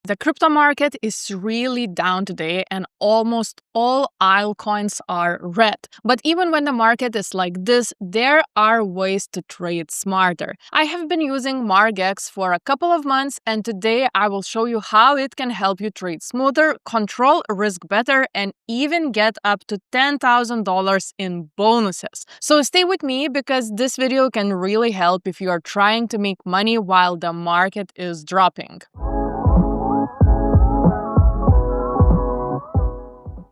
The crypto market is really down today and almost all altcoins are red. But even when the market is like this, there are ways to trade smarter. I have been using Margex for a couple of months, and today I will show you how it can help you trade smoother, control risk better, and even get up to $10,000 in bonuses. So stay with me because this video can really help if you are trying to make money while the market is dropping.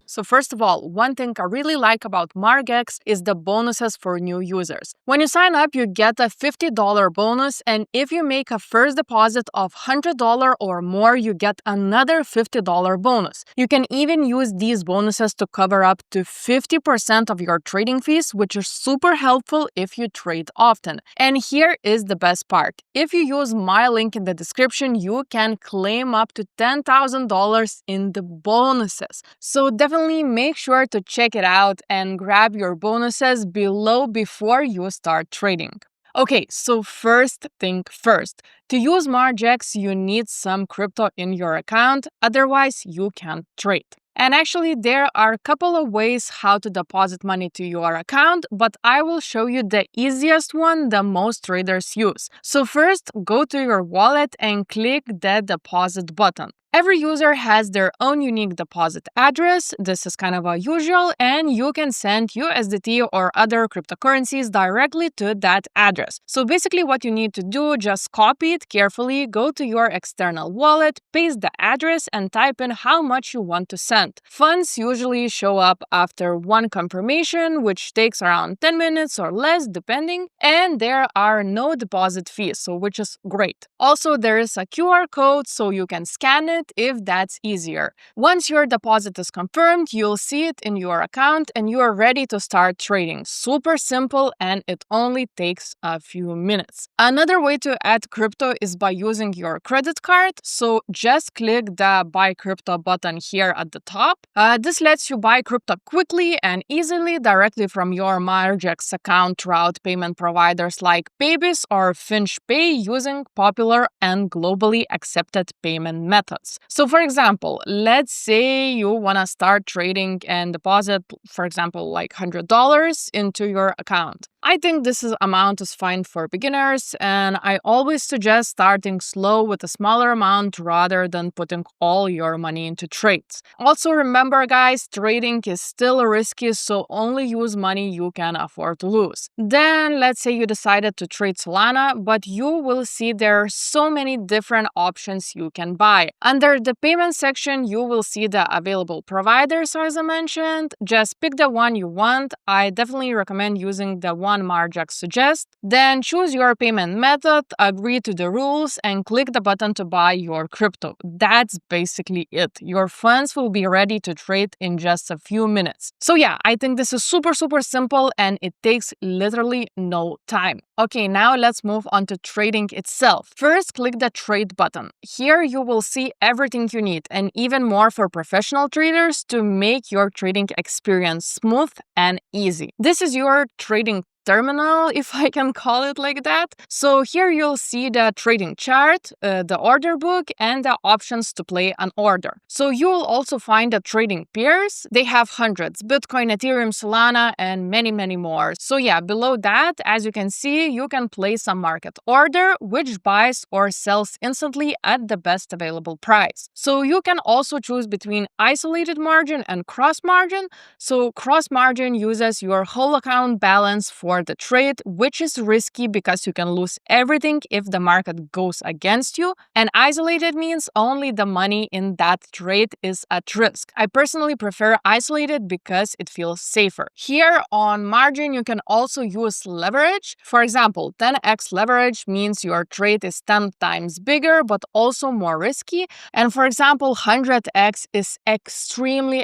So first of all, one thing I really like about Margex is the bonuses for new users. When you sign up, you get a $50 bonus, and if you make a first deposit of $100 or more, you get another $50 bonus. You can even use these bonuses to cover up to 50% of your trading fees, which is super helpful if you trade often. And here is the best part. If you use my link in the description, you can claim up to $10,000 in the bonuses. So definitely make sure to check it out and grab your bonuses below before you start trading. Okay, so first thing first. To use Margex, you need some crypto in your account, otherwise you can't trade. And actually, there are a couple of ways how to deposit money to your account, but I will show you the easiest one that most traders use. So first, go to your wallet and click the deposit button. Every user has their own unique deposit address. This is kind of unusual, and you can send USDT or other cryptocurrencies directly to that address. So basically what you need to do, just copy it carefully, go to your external wallet, paste the address, and type in how much you want to send. Funds usually show up after one confirmation, which takes around 10 minutes or less depending, and there are no deposit fees, so which is great. Also, there is a QR code so you can scan it if that's easier. Once your deposit is confirmed, you'll see it in your account and you are ready to start trading. Super simple, and it only takes a few minutes. Another way to add crypto is by using your credit card. So just click the buy crypto button here at the top. This lets you buy crypto quickly and easily directly from your Margex account throughout payment providers like Paybis or FinchPay using popular and globally accepted payment methods. So for example, let's say you want to start trading and deposit, for example, like $100 into your account. I think this amount is fine for beginners, and I always suggest starting slow with a smaller amount rather than putting all your money into trades. Also remember guys, trading is still risky, so only use money you can afford to lose. Then let's say you decided to trade Solana, but you will see there are so many different options you can buy. Under the payment section, you will see the available providers as I mentioned. Just pick the one you want. I definitely recommend using the one Margex suggests. Then choose your payment method, agree to the rules, and click the button to buy your crypto. That's basically it. Your funds will be ready to trade in just a few minutes. So yeah, I think this is super simple and it takes literally no time. Okay, now let's move on to trading itself. First, click the trade button. Here you will see everything you need and even more for professional traders to make your trading experience smooth and easy. This is your trading terminal, if I can call it like that. So here you'll see the trading chart, the order book, and the options to play an order. So you'll also find the trading pairs. They have hundreds: Bitcoin, Ethereum, Solana, and many more. So yeah, below that, as you can see, you can place a market order, which buys or sells instantly at the best available price. So you can also choose between isolated margin and cross margin. So cross margin uses your whole account balance for the trade, which is risky because you can lose everything if the market goes against you, and isolated means only the money in that trade is at risk. I personally prefer isolated because it feels safer. Here on margin, you can also use leverage. For example, 10x leverage means your trade is 10 times bigger but also more risky, and for example 100x is extremely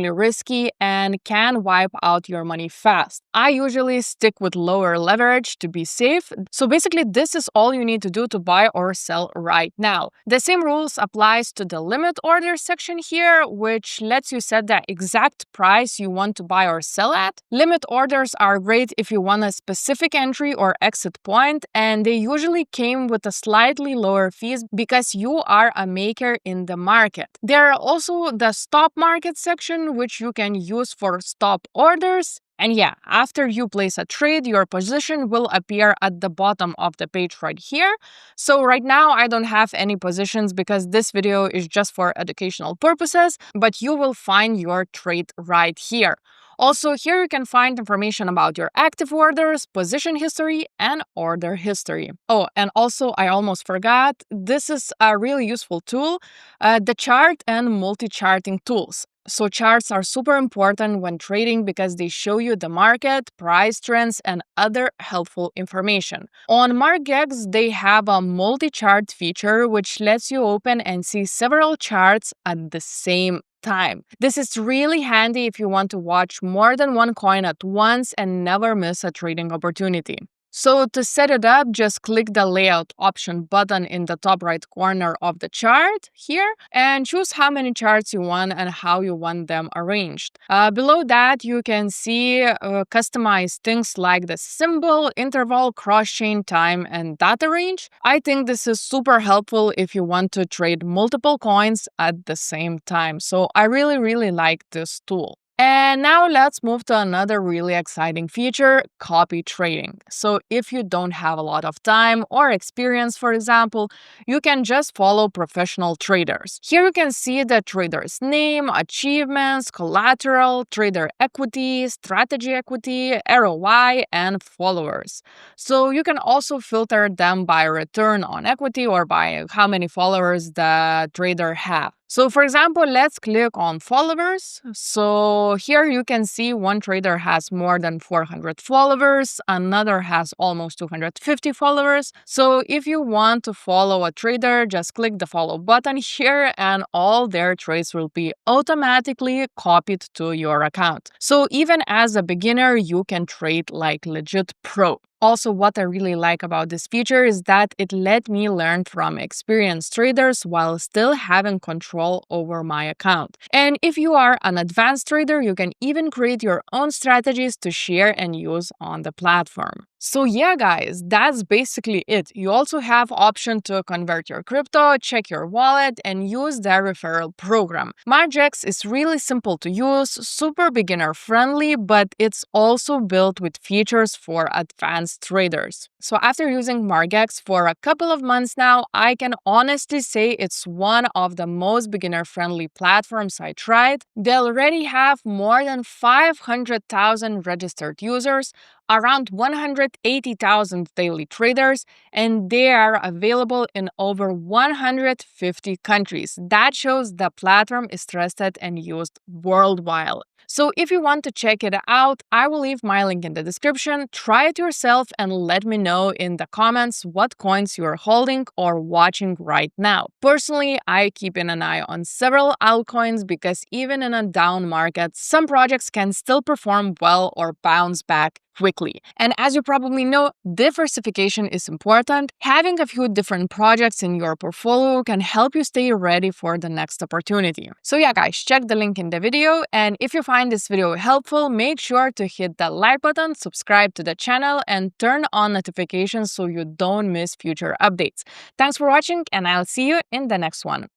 risky and can wipe out your money fast. I usually stick stick with lower leverage to be safe. So basically, this is all you need to do to buy or sell right now. The same rules applies to the limit order section here, which lets you set the exact price you want to buy or sell at. Limit orders are great if you want a specific entry or exit point, and they usually came with a slightly lower fees because you are a maker in the market. There are also the stop market section, which you can use for stop orders. And yeah, after you place a trade, your position will appear at the bottom of the page right here. So right now, I don't have any positions because this video is just for educational purposes, but you will find your trade right here. Also, here you can find information about your active orders, position history, and order history. Oh, and also, I almost forgot, this is a really useful tool, the chart and multi-charting tools. So charts are super important when trading because they show you the market, price trends, and other helpful information. On Margex, they have a multi-chart feature which lets you open and see several charts at the same time. This is really handy if you want to watch more than one coin at once and never miss a trading opportunity. So to set it up, just click the layout option button in the top right corner of the chart here and choose how many charts you want and how you want them arranged. Below that, you can see customize things like the symbol, interval, cross-chain time, and data range. I think this is super helpful if you want to trade multiple coins at the same time. So I really like this tool. And now let's move to another really exciting feature, copy trading. So if you don't have a lot of time or experience, for example, you can just follow professional traders. Here you can see the trader's name, achievements, collateral, trader equity, strategy equity, ROI, and followers. So you can also filter them by return on equity or by how many followers the trader have. So for example, let's click on followers. So here you can see one trader has more than 400 followers, another has almost 250 followers. So if you want to follow a trader, just click the follow button here and all their trades will be automatically copied to your account. So even as a beginner, you can trade like legit pro. Also, what I really like about this feature is that it let me learn from experienced traders while still having control over my account. And if you are an advanced trader, you can even create your own strategies to share and use on the platform. So yeah, guys, that's basically it. You also have option to convert your crypto, check your wallet, and use the referral program. Margex is really simple to use, super beginner friendly, but it's also built with features for advanced traders. So after using Margex for a couple of months now, I can honestly say it's one of the most beginner-friendly platforms I tried. They already have more than 500,000 registered users, around 180,000 daily traders, and they are available in over 150 countries. That shows the platform is trusted and used worldwide. So if you want to check it out, I will leave my link in the description. Try it yourself and let me know in the comments what coins you're holding or watching right now. Personally, I keep an eye on several altcoins because even in a down market, some projects can still perform well or bounce back quickly. And as you probably know, diversification is important. Having a few different projects in your portfolio can help you stay ready for the next opportunity. So yeah, guys, check the link in the video. And if you find this video helpful, make sure to hit the like button, subscribe to the channel, and turn on notifications so you don't miss future updates. Thanks for watching, and I'll see you in the next one.